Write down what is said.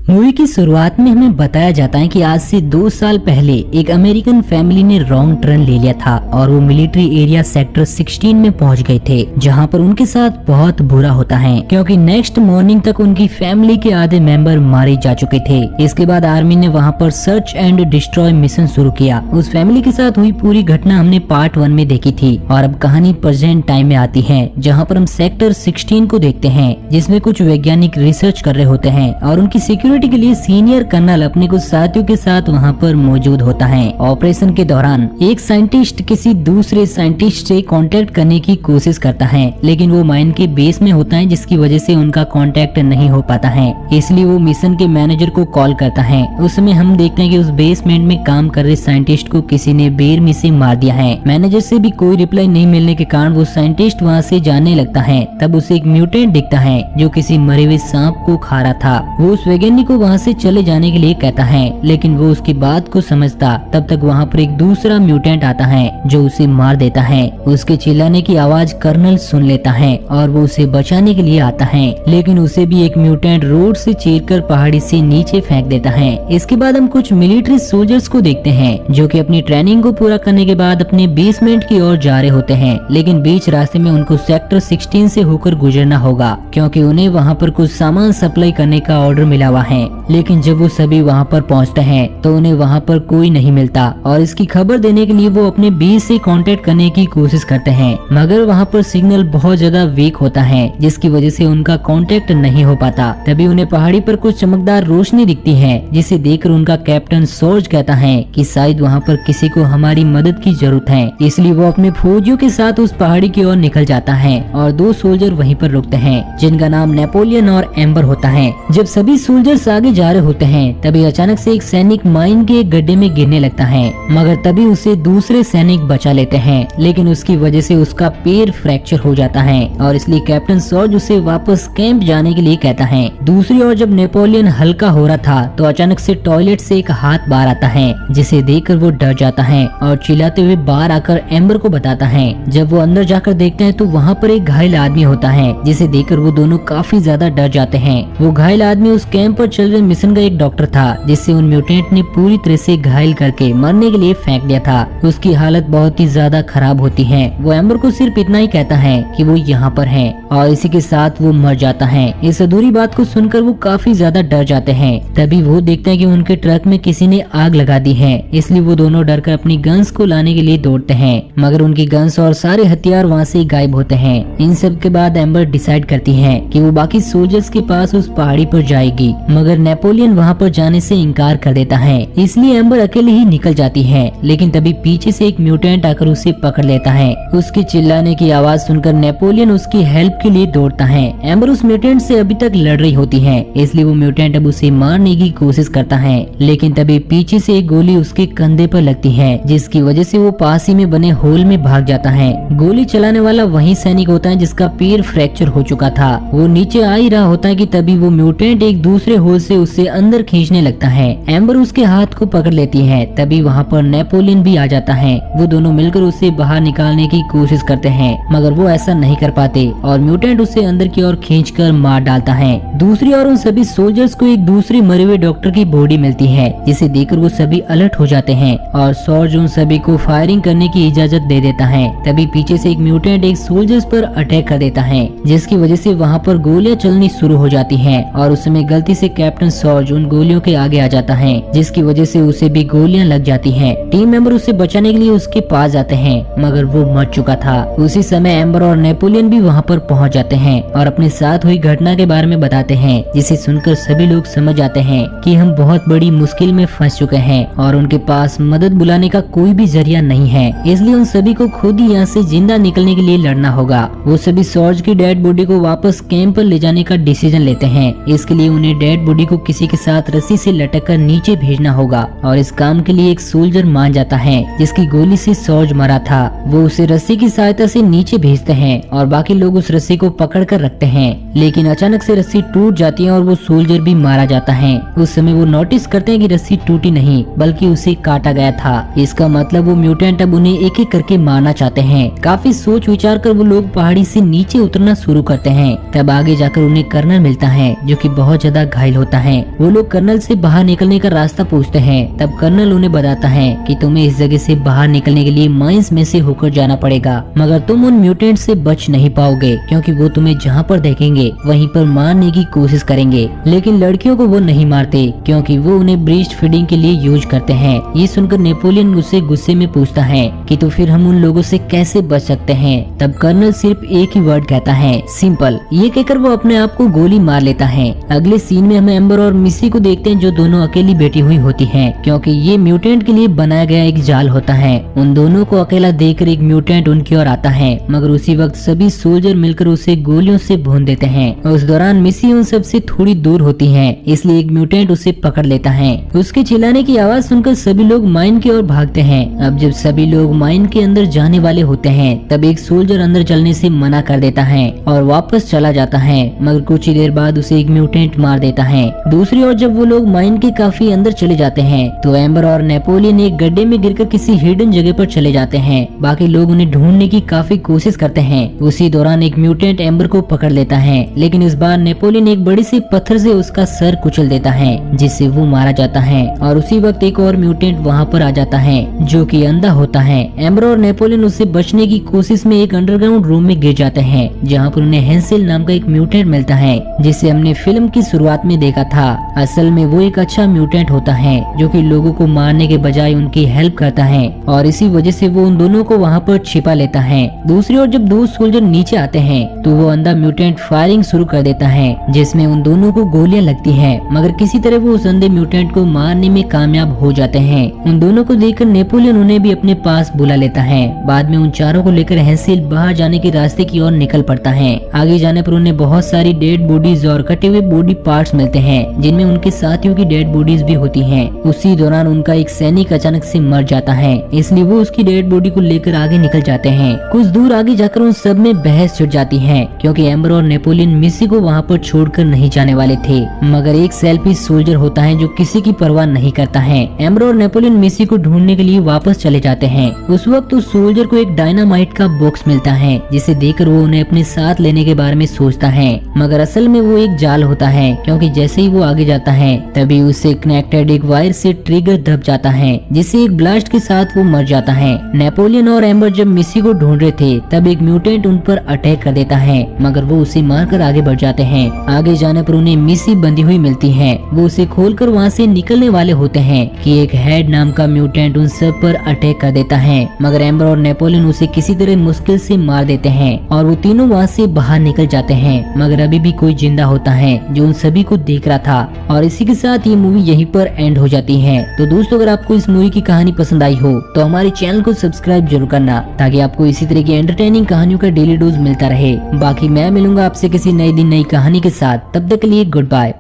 Movie की शुरुआत में हमें बताया जाता है कि आज से 2 साल पहले एक अमेरिकन फैमिली ने रॉन्ग टर्न ले लिया था और वो मिलिट्री एरिया सेक्टर 16 में पहुंच गए थे, जहां पर उनके साथ बहुत बुरा होता है क्योंकि नेक्स्ट मॉर्निंग तक उनकी फैमिली के आधे मेंबर मारे जा चुके थे। इसके बाद आर्मी ने वहां पर सर्च एंड डिस्ट्रॉय मिशन शुरू किया। उस फैमिली के साथ हुई पूरी घटना हमने पार्ट 1 में देखी थी और अब कहानी प्रेजेंट टाइम में आती है, जहाँ पर हम सेक्टर 16 को देखते हैं, जिसमें कुछ वैज्ञानिक रिसर्च कर रहे होते हैं और उनकी सिक्योरिटी के लिए सीनियर कर्नल अपने कुछ साथियों के साथ वहां पर मौजूद होता है। ऑपरेशन के दौरान एक साइंटिस्ट किसी दूसरे साइंटिस्ट से कांटेक्ट करने की कोशिश करता है, लेकिन वो माइन के बेस में होता है, जिसकी वजह से उनका कांटेक्ट नहीं हो पाता है। इसलिए वो मिशन के मैनेजर को कॉल करता है। उस समय हम देखते हैं कि उस बेसमेंट में काम कर रहे साइंटिस्ट को किसी ने बेरहमी से मार दिया है। मैनेजर से भी कोई रिप्लाई नहीं मिलने के कारण वो साइंटिस्ट वहाँ से जाने लगता है। तब उसे एक म्यूटेंट दिखता है जो किसी मरे हुए सांप को खा रहा था। वो उस वैज्ञानिक को वहाँ से चले जाने के लिए कहता है, लेकिन वो उसकी बात को समझता। तब तक वहाँ पर एक दूसरा म्यूटेंट आता है जो उसे मार देता है। उसके चिल्लाने की आवाज कर्नल सुन लेता है और वो उसे बचाने के लिए आता है, लेकिन उसे भी एक म्यूटेंट रोड से चीरकर पहाड़ी से नीचे फेंक देता है। इसके बाद हम कुछ मिलिट्री सोल्जर्स को देखते हैं जो कि अपनी ट्रेनिंग को पूरा करने के बाद अपने बेसमेंट की ओर जा रहे होते हैं, लेकिन बीच रास्ते में उनको सेक्टर 16 से होकर गुजरना होगा क्योंकि उन्हें वहाँ पर कुछ सामान सप्लाई करने का ऑर्डर मिला हुआ है। लेकिन जब वो सभी वहाँ पर पहुँचते हैं तो उन्हें वहाँ पर कोई नहीं मिलता और इसकी खबर देने के लिए वो अपने बेस से कांटेक्ट करने की कोशिश करते हैं, मगर वहाँ पर सिग्नल बहुत ज्यादा वीक होता है, जिसकी वजह से उनका कांटेक्ट नहीं हो पाता। तभी उन्हें पहाड़ी पर कुछ चमकदार रोशनी दिखती है, जिसे देखकर उनका कैप्टन सॉर्ज कहता है कि शायद वहाँ पर किसी को हमारी मदद की जरूरत है। इसलिए वो अपने फौजियों के साथ उस पहाड़ी की ओर निकल जाता है और 2 सोल्जर वहीं पर रुकते हैं, जिनका नाम नेपोलियन और एम्बर होता है। जब सभी सोल्जर्स आगे जा रहे होते हैं तभी अचानक से एक सैनिक माइन के एक गड्ढे में गिरने लगता है, मगर तभी उसे दूसरे सैनिक बचा लेते हैं, लेकिन उसकी वजह से उसका पैर फ्रैक्चर हो जाता है और इसलिए कैप्टन सॉर्ज उसे वापस कैंप जाने के लिए कहता है। दूसरी ओर जब नेपोलियन हल्का हो रहा था तो अचानक से टॉयलेट से एक हाथ बाहर आता है, जिसे देखकर वो डर जाता है और चिल्लाते हुए बाहर आकर एम्बर को बताता है। जब वो अंदर जाकर देखते हैं तो वहाँ पर एक घायल आदमी होता है, जिसे देखकर वो दोनों काफी ज्यादा डर जाते हैं। वो घायल आदमी उस कैंप पर चल रहे मिशन का एक डॉक्टर था, जिससे उन म्यूटेंट ने पूरी तरह से घायल करके मरने के लिए फेंक दिया था। उसकी हालत बहुत ही ज्यादा खराब होती है। वो एम्बर को सिर्फ इतना ही कहता है कि वो यहाँ पर है और इसी के साथ वो मर जाता है। इस अधूरी बात को सुनकर वो काफी ज्यादा डर जाते हैं। तभी वो देखते हैं कि उनके ट्रक में किसी ने आग लगा दी है, इसलिए वो दोनों डरकर अपनी गन्स को लाने के लिए दौड़ते हैं, मगर उनकी गन्स और सारे हथियार वहाँ से गायब होते हैं। इन सब के बाद एम्बर डिसाइड करती है कि वो बाकी सोल्जर्स के पास उस पहाड़ी पर जाएगी, मगर नेपोलियन वहाँ पर जाने से इनकार कर देता है, इसलिए एम्बर अकेले ही निकल जाती है। लेकिन तभी पीछे से एक म्यूटेंट आकर उसे पकड़ लेता है। उसकी चिल्लाने की आवाज सुनकर नेपोलियन उसकी हेल्प के लिए दौड़ता है। एम्बर उस म्यूटेंट से अभी तक लड़ रही होती है, इसलिए वो म्यूटेंट अब उसे मारने की कोशिश करता है, लेकिन तभी पीछे से एक गोली उसके कंधे पर लगती है, जिसकी वजह से वो पास ही में बने होल में भाग जाता है। गोली चलाने वाला वही सैनिक होता है जिसका पैर फ्रैक्चर हो चुका था। वो नीचे आ ही रहा होता है कि तभी वो म्यूटेंट एक दूसरे होल से उसे अंदर खींचने लगता है। एम्बर उसके हाथ को पकड़ लेती है। तभी वहाँ पर नेपोलियन भी आ जाता है। वो दोनों मिलकर उसे बाहर निकालने की कोशिश करते हैं, मगर वो ऐसा नहीं कर पाते और म्यूटेंट उसे अंदर की ओर खींचकर मार डालता है। दूसरी ओर उन सभी सोल्जर्स को एक दूसरे मरे हुए डॉक्टर की बॉडी मिलती है, जिसे देखकर वो सभी अलर्ट हो जाते हैं और सॉर्ज उन सभी को फायरिंग करने की इजाजत दे देता है। तभी पीछे से एक म्यूटेंट एक सोल्जर्स पर अटैक कर देता है, जिसकी वजह से वहाँ पर गोलियां चलनी शुरू हो जाती हैं और उस समय गलती से कैप्टन सॉर्ज उन गोलियों के आगे आ जाता है, जिसकी वजह से उसे भी गोलियां लग जाती हैं। टीम मेंबर उसे बचाने के लिए उसके पास जाते हैं, मगर वो मर चुका था। उसी समय एम्बर और नेपोलियन भी वहाँ पर पहुँच जाते हैं और अपने साथ हुई घटना के बारे में बताते हैं, जिसे सुनकर सभी लोग समझ जाते हैं कि हम बहुत बड़ी मुश्किल में फंस चुके हैं और उनके पास मदद बुलाने का कोई भी जरिया नहीं है, इसलिए उन सभी को खुद ही यहाँ से जिंदा निकलने के लिए लड़ना होगा। वो सभी सॉर्ज की डेड बॉडी को वापस कैंप पर ले जाने का डिसीजन लेते हैं। इसके लिए उन्हें डेड बॉडी को किसी के साथ रस्सी से लटक कर नीचे भेजना होगा और इस काम के लिए एक सोल्जर मान जाता है जिसकी गोली से सॉर्ज मरा था। वो उसे रस्सी की सहायता से नीचे भेजते हैं और बाकी लोग उस रस्सी को पकड़ कर रखते हैं, लेकिन अचानक से रस्सी टूट जाती है और वो सोल्जर भी मारा जाता है। उस समय वो नोटिस करते हैं कि रस्सी टूटी नहीं बल्कि उसे काटा गया था। इसका मतलब वो म्यूटेंट अब उन्हें एक एक करके मारना चाहते हैं। काफी सोच विचार कर वो लोग पहाड़ी से नीचे उतरना शुरू करते हैं। तब आगे जाकर उन्हें कर्नल मिलता है जो कि बहुत ज्यादा घायल होता है। है। वो लोग कर्नल से बाहर निकलने का रास्ता पूछते हैं। तब कर्नल उन्हें बताता है कि तुम्हें इस जगह से बाहर निकलने के लिए माइंस में से होकर जाना पड़ेगा, मगर तुम उन म्यूटेंट से बच नहीं पाओगे क्योंकि वो तुम्हें जहाँ पर देखेंगे वहीं पर मारने की कोशिश करेंगे। लेकिन लड़कियों को वो नहीं मारते क्योंकि वो उन्हें ब्रीस्ट फीडिंग के लिए यूज करते हैं। ये सुनकर नेपोलियन उससे गुस्से में पूछता है कि तो फिर हम उन लोगों से कैसे बच सकते हैं। तब कर्नल सिर्फ एक ही वर्ड कहता है, सिंपल। ये कहकर वो अपने आप को गोली मार लेता है। अगले सीन में हमें एम्बर और मिसी को देखते हैं जो दोनों अकेली बैठी हुई होती हैं क्योंकि ये म्यूटेंट के लिए बनाया गया एक जाल होता है। उन दोनों को अकेला देखकर एक म्यूटेंट उनकी ओर आता है, मगर उसी वक्त सभी सोल्जर मिलकर उसे गोलियों से भून देते हैं। उस दौरान मिसी उन सब से थोड़ी दूर होती है, इसलिए एक म्यूटेंट उसे पकड़ लेता है। उसके चिल्लाने की आवाज सुनकर सभी लोग माइन की ओर भागते हैं। अब जब सभी लोग माइन के अंदर जाने वाले होते हैं तब एक सोल्जर अंदर चलने से मना कर देता है और वापस चला जाता है, मगर कुछ ही देर बाद उसे एक म्यूटेंट मार देता है। दूसरी ओर जब वो लोग माइन के काफी अंदर चले जाते हैं तो एम्बर और नेपोलियन एक गड्ढे में गिरकर किसी हिडन जगह पर चले जाते हैं। बाकी लोग उन्हें ढूंढने की काफी कोशिश करते हैं। उसी दौरान एक म्यूटेंट एम्बर को पकड़ लेता है, लेकिन इस बार नेपोलियन एक बड़ी सी पत्थर से उसका सर कुचल देता है जिससे वो मारा जाता है। और उसी वक्त एक और म्यूटेंट वहाँ पर आ जाता है जो कि अंधा होता है। एम्बर और नेपोलियन उससे बचने की कोशिश में एक अंडरग्राउंड रूम में गिर जाते हैं जहाँ पर उन्हें हेंसेल नाम का एक म्यूटेंट मिलता है जिसे हमने फिल्म की शुरुआत में देखा था। असल में वो एक अच्छा म्यूटेंट होता है जो कि लोगों को मारने के बजाय उनकी हेल्प करता है और इसी वजह से वो उन दोनों को वहाँ पर छिपा लेता है। दूसरी ओर जब दो सोल्जर नीचे आते हैं तो वो अंधा म्यूटेंट फायरिंग शुरू कर देता है जिसमें उन दोनों को गोलियां लगती हैं, मगर किसी तरह वो उस अंधे म्यूटेंट को मारने में कामयाब हो जाते हैं। उन दोनों को देखकर नेपोलियन उन्हें भी अपने पास बुला लेता है। बाद में उन चारों को लेकर हेंसेल बाहर जाने के रास्ते की ओर निकल पड़ता है। आगे जाने पर उन्हें बहुत सारी डेड बॉडीज और कटे हुए बॉडी पार्ट्स मिलते हैं जिनमें उनके साथियों की डेड बॉडीज भी होती हैं। उसी दौरान उनका एक सैनिक अचानक से मर जाता है, इसलिए वो उसकी डेड बॉडी को लेकर आगे निकल जाते हैं। कुछ दूर आगे जाकर उन सब में बहस छिड़ जाती है क्योंकि एम्बर और नेपोलियन मिसी को वहाँ पर छोड़कर नहीं जाने वाले थे, मगर एक सेल्फिश सोल्जर होता है जो किसी की परवाह नहीं करता है। एम्बर और नेपोलियन मिसी को ढूंढने के लिए वापस चले जाते हैं। उस वक्त उस सोल्जर को एक डायनामाइट का बॉक्स मिलता है जिसे देखकर वो उन्हें अपने साथ लेने के बारे में सोचता है, मगर असल में वो एक जाल होता है क्योंकि जैसे ही वो आगे जाता है तभी उससे कनेक्टेड एक वायर से ट्रिगर दब जाता है जिससे एक ब्लास्ट के साथ वो मर जाता है। नेपोलियन और एम्बर जब मिसी को ढूंढ रहे थे तब एक म्यूटेंट उन पर अटैक कर देता है, मगर वो उसे मारकर आगे बढ़ जाते हैं। आगे जाने पर उन्हें मिसी बंधी हुई मिलती है। वो उसे खोलकर वहाँ से निकलने वाले होते हैं कि एक हेड नाम का म्यूटेंट उन सब पर अटैक कर देता है, मगर एम्बर और नेपोलियन उसे किसी तरह मुश्किल से मार देते हैं और वो तीनों वहाँ से बाहर निकल जाते हैं। मगर अभी भी कोई जिंदा होता है जो उन सभी को देख रहा था। और इसी के साथ ये मूवी यहीं पर एंड हो जाती है। तो दोस्तों, अगर आपको इस मूवी की कहानी पसंद आई हो तो हमारे चैनल को सब्सक्राइब जरूर करना ताकि आपको इसी तरह की एंटरटेनिंग कहानियों का डेली डोज मिलता रहे। बाकी मैं मिलूंगा आपसे किसी नए दिन नई कहानी के साथ। तब तक के लिए गुड बाय।